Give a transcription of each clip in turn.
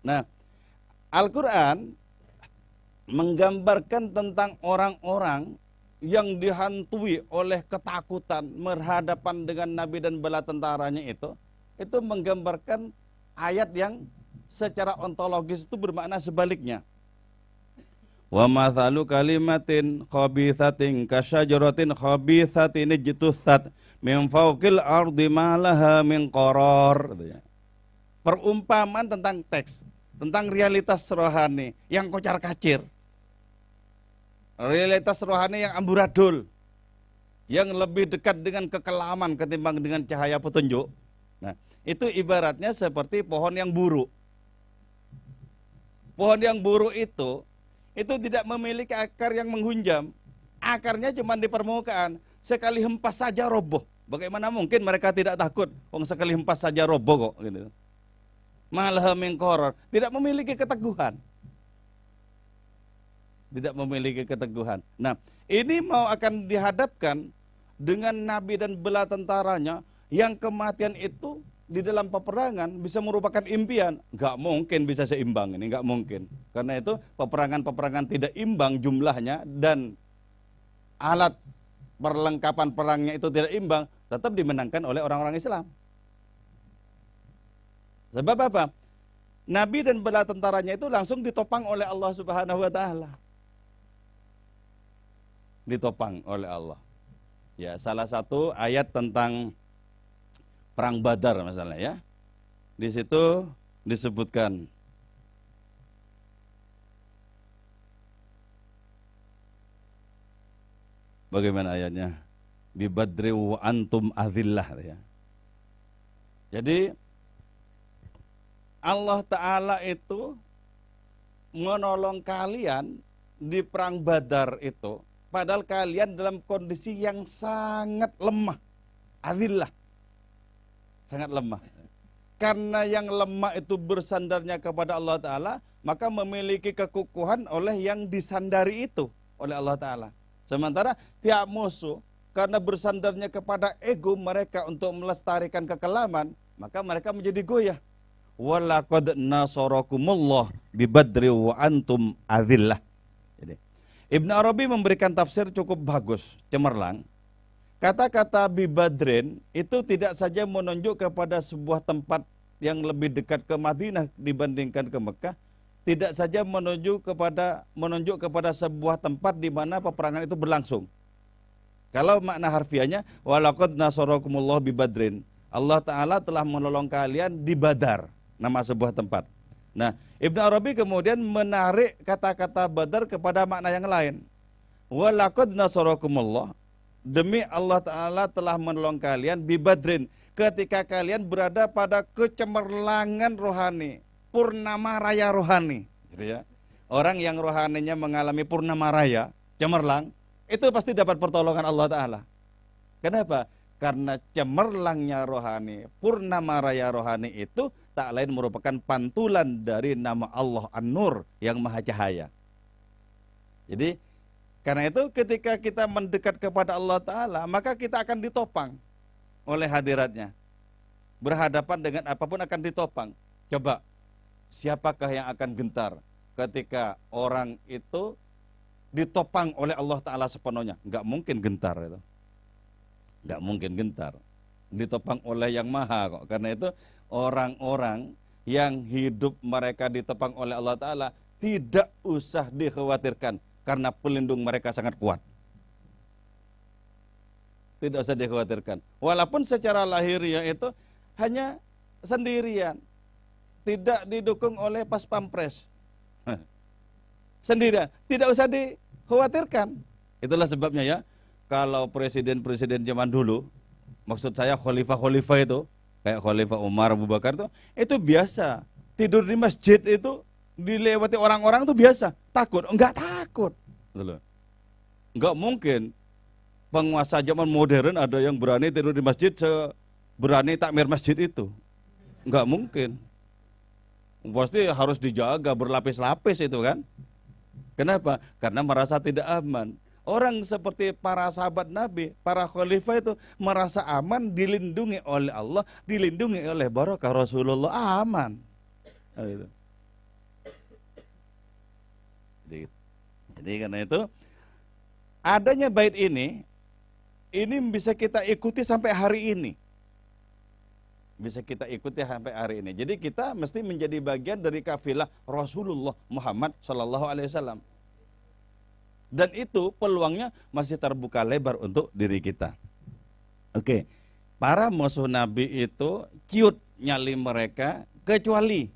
Nah, Al-Quran menggambarkan tentang orang-orang yang dihantui oleh ketakutan berhadapan dengan Nabi dan bala tentaranya itu menggambarkan ayat yang secara ontologis itu bermakna sebaliknya. Wa mathalu kalimatin khabithatin kasyajaratin khabithatin ijtussat min fawqil ardi ma laha min qarar. Perumpamaan tentang teks, tentang realitas rohani yang kocar-kacir. Realitas rohani yang amburadul, yang lebih dekat dengan kekelaman ketimbang dengan cahaya petunjuk. Nah, itu ibaratnya seperti pohon yang buruk. Pohon yang buruk itu tidak memiliki akar yang menghunjam. Akarnya cuma di permukaan. Sekali hempas saja roboh. Bagaimana mungkin mereka tidak takut? Wong sekali hempas saja roboh kok. Gitu. Malah mengkoror. Tidak memiliki keteguhan. Tidak memiliki keteguhan. Nah, ini mau akan dihadapkan dengan Nabi dan bala tentaranya yang kematian itu di dalam peperangan bisa merupakan impian. Nggak mungkin bisa seimbang ini, nggak mungkin. Karena itu peperangan-peperangan tidak imbang jumlahnya dan alat perlengkapan perangnya itu tidak imbang, tetap dimenangkan oleh orang-orang Islam. Sebab apa? Nabi dan bala tentaranya itu langsung ditopang oleh Allah Subhanahu wa taala. Ditopang oleh Allah. Ya, salah satu ayat tentang perang Badar misalnya ya. Di situ disebutkan bagaimana ayatnya? Bi badri wa antum azillah ya. Jadi Allah Ta'ala itu menolong kalian di perang Badar itu, padahal kalian dalam kondisi yang sangat lemah. Azillah. Sangat lemah. Karena yang lemah itu bersandarnya kepada Allah Ta'ala, maka memiliki kekukuhan oleh yang disandari itu oleh Allah Ta'ala. Sementara pihak musuh, karena bersandarnya kepada ego mereka untuk melestarikan kekelaman, maka mereka menjadi goyah. Walaqad nasarakumullah bibadri wa antum azillah. Jadi, Ibn Arabi memberikan tafsir cukup bagus, cemerlang. Kata-kata bibadrin itu tidak saja menunjuk kepada sebuah tempat yang lebih dekat ke Madinah dibandingkan ke Mekah, tidak saja menunjuk kepada sebuah tempat di mana peperangan itu berlangsung. Kalau makna harfiahnya walaqad nasarakumullah bibadrin, Allah Ta'ala telah menolong kalian di Badar, nama sebuah tempat. Nah, Ibn Arabi kemudian menarik kata-kata Badar kepada makna yang lain. Walaqad nasarakumullah, demi Allah Ta'ala telah menolong kalian bi Badrin, ketika kalian berada pada kecemerlangan rohani, purnama raya rohani. Gitu ya. Orang yang rohaninya mengalami purnama raya, cemerlang, itu pasti dapat pertolongan Allah Ta'ala. Kenapa? Karena cemerlangnya rohani, purnama raya rohani itu tak lain merupakan pantulan dari nama Allah An-Nur yang Maha Cahaya. Jadi karena itu ketika kita mendekat kepada Allah Ta'ala, maka kita akan ditopang oleh hadiratnya. Berhadapan dengan apapun akan ditopang. Coba, siapakah yang akan gentar ketika orang itu ditopang oleh Allah Ta'ala sepenuhnya? Enggak mungkin gentar itu. Enggak mungkin gentar. Ditopang oleh yang maha kok. Karena itu orang-orang yang hidup mereka ditopang oleh Allah Ta'ala tidak usah dikhawatirkan, karena pelindung mereka sangat kuat. Tidak usah dikhawatirkan. Walaupun secara lahiriah itu hanya sendirian, tidak didukung oleh pas pampres. Sendirian, tidak usah dikhawatirkan. Itulah sebabnya ya, kalau presiden-presiden zaman dulu, maksud saya khalifah-khalifah itu, kayak Khalifah Umar, Abu Bakar itu biasa. Tidur di masjid itu dilewati orang-orang itu biasa. Takut? Enggak takut. Enggak mungkin penguasa zaman modern ada yang berani tidur di masjid berani takmir masjid itu. Enggak mungkin. Pasti harus dijaga berlapis-lapis itu kan. Kenapa? Karena merasa tidak aman. Orang seperti para sahabat Nabi, para khalifah itu merasa aman, dilindungi oleh Allah, dilindungi oleh barakah Rasulullah, aman. Gitu. Jadi karena itu adanya bait ini bisa kita ikuti sampai hari ini. Bisa kita ikuti sampai hari ini. Jadi kita mesti menjadi bagian dari kafilah Rasulullah Muhammad Shallallahu Alaihi Wasallam. Dan itu peluangnya masih terbuka lebar untuk diri kita. Oke, para musuh Nabi itu cute nyali mereka, kecuali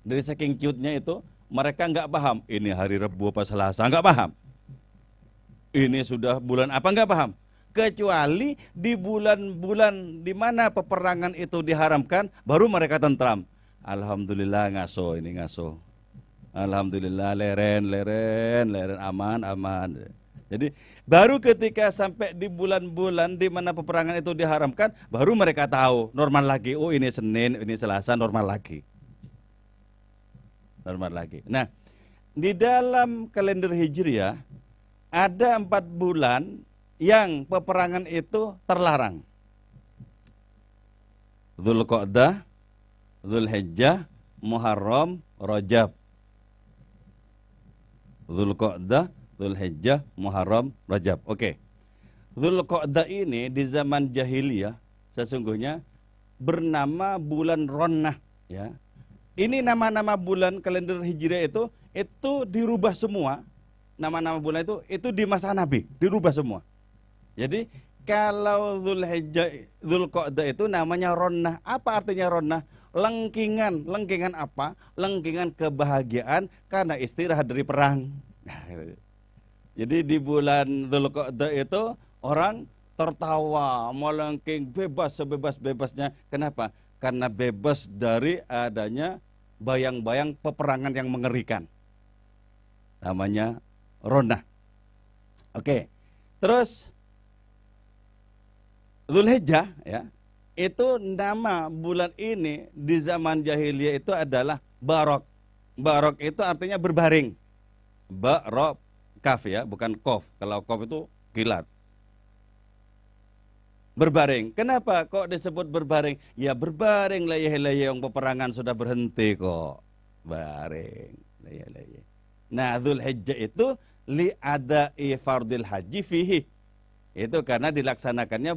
dari saking cute-nya itu mereka nggak paham. Ini hari Rabu apa Selasa, nggak paham. Ini sudah bulan apa, nggak paham. Kecuali di bulan-bulan di mana peperangan itu diharamkan, baru mereka tentram. Alhamdulillah ngaso, ini ngaso. Alhamdulillah leren, aman. Jadi baru ketika sampai di bulan-bulan di mana peperangan itu diharamkan, baru mereka tahu normal lagi. Oh ini Senin, ini Selasa, normal lagi. Normal lagi. Nah, di dalam kalender Hijriah ada 4 bulan yang peperangan itu terlarang. Dzulqa'dah, Dzulhijjah, Muharram, Rajab. Dzulqa'dah, Dzulhijjah, Muharram, Rajab. Oke. Dzulqa'dah ini di zaman jahiliyah sesungguhnya bernama bulan Ronnah, ya. Ini nama-nama bulan kalender Hijriah itu dirubah semua. Nama-nama bulan itu di masa Nabi dirubah semua. Jadi kalau Dzulqa'dah itu namanya Ronnah. Apa artinya Ronnah? Lengkingan. Lengkingan apa? Lengkingan kebahagiaan karena istirahat dari perang. Jadi di bulan Dzulqa'dah itu orang tertawa, melengking, bebas sebebas-bebasnya. Kenapa? Karena bebas dari adanya bayang-bayang peperangan yang mengerikan. Namanya Ronnah. Oke. Terus Dzulhijjah, ya, itu nama bulan ini di zaman jahiliyah itu adalah Barok. Barok itu artinya berbaring. Barok, kaf ya, bukan kof. Kalau kof itu kilat. Berbaring. Kenapa kok disebut berbaring? Ya berbaring layeh-layeh yang peperangan sudah berhenti kok. Baring. Layeh-layeh. Nah, Dzulhijjah itu li'ada'i fardil haji fihi. Itu karena dilaksanakannya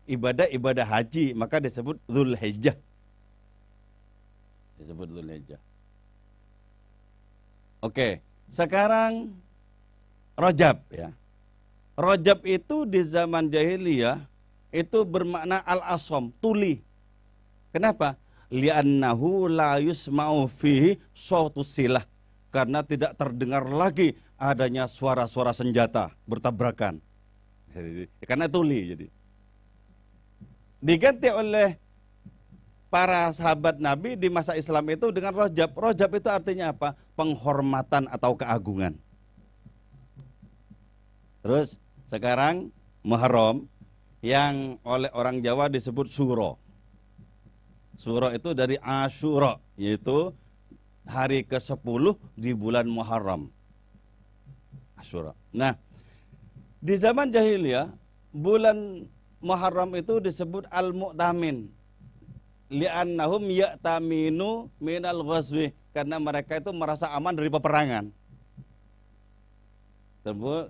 ibadah haji, maka disebut Dzulhijjah. Disebut Dzulhijjah. Oke, sekarang Rajab, ya. Rajab itu di zaman jahiliyah itu bermakna al-asom, tuli. Kenapa? Li'annahu la yusma'u fihi shautus silah. Karena tidak terdengar lagi adanya suara-suara senjata bertabrakan. Karena tuli jadi. Diganti oleh para sahabat Nabi di masa Islam itu dengan Rajab. Rajab itu artinya apa? Penghormatan atau keagungan. Terus sekarang Muharram yang oleh orang Jawa disebut Suro. Suro itu dari Asyura, yaitu hari ke-10 di bulan Muharram. Asyura. Nah, di zaman jahiliyah bulan Muharram itu disebut Al-Mu'tamin. Li'annahum ya'taminu minal ghazwi. Karena mereka itu merasa aman dari peperangan.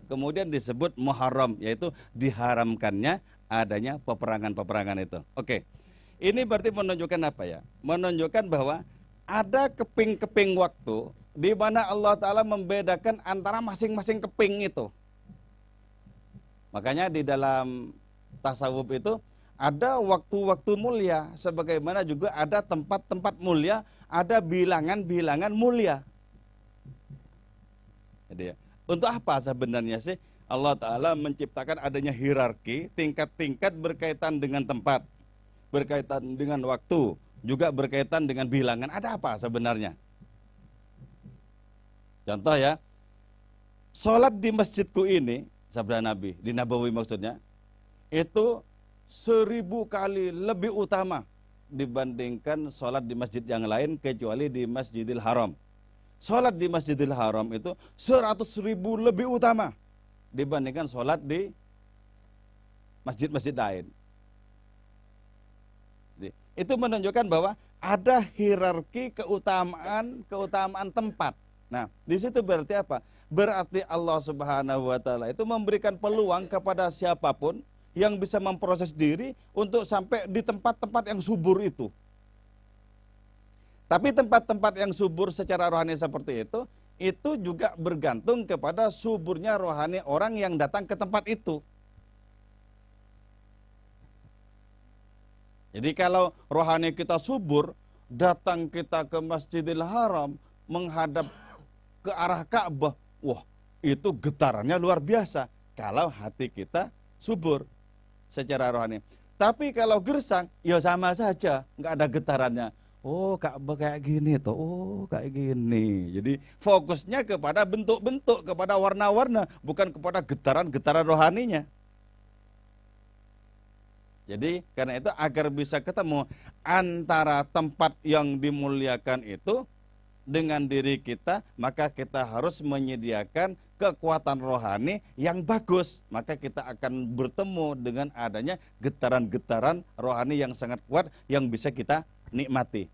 Kemudian disebut Muharram, yaitu diharamkannya adanya peperangan-peperangan itu. Oke, ini berarti menunjukkan apa ya? Menunjukkan bahwa ada keping-keping waktu di mana Allah Ta'ala membedakan antara masing-masing keping itu. Makanya di dalam tasawuf itu ada waktu-waktu mulia, sebagaimana juga ada tempat-tempat mulia, ada bilangan-bilangan mulia. Jadi, untuk apa sebenarnya sih Allah Ta'ala menciptakan adanya hierarki, tingkat-tingkat berkaitan dengan tempat, berkaitan dengan waktu, juga berkaitan dengan bilangan. Ada apa sebenarnya? Contoh ya, sholat di masjidku ini, sabda Nabi, di Nabawi maksudnya, itu 1000 kali lebih utama dibandingkan sholat di masjid yang lain kecuali di Masjidil Haram. Sholat di Masjidil Haram itu 100.000 lebih utama dibandingkan sholat di masjid-masjid lain. Itu menunjukkan bahwa ada hierarki keutamaan tempat. Nah, di situ berarti apa? Berarti Allah Subhanahu wa taala itu memberikan peluang kepada siapapun yang bisa memproses diri untuk sampai di tempat-tempat yang subur itu. Tapi tempat-tempat yang subur secara rohani seperti itu juga bergantung kepada suburnya rohani orang yang datang ke tempat itu. Jadi kalau rohani kita subur, datang kita ke Masjidil Haram, menghadap ke arah Ka'bah, wah itu getarannya luar biasa. Kalau hati kita subur secara rohani. Tapi kalau gersang, ya sama saja, nggak ada getarannya. Oh Ka'bah kayak gini tuh, oh kayak gini. Jadi fokusnya kepada bentuk-bentuk, kepada warna-warna, bukan kepada getaran-getaran rohaninya. Jadi karena itu agar bisa ketemu antara tempat yang dimuliakan itu dengan diri kita, maka kita harus menyediakan kekuatan rohani yang bagus. Maka kita akan bertemu dengan adanya getaran-getaran rohani yang sangat kuat yang bisa kita nikmati.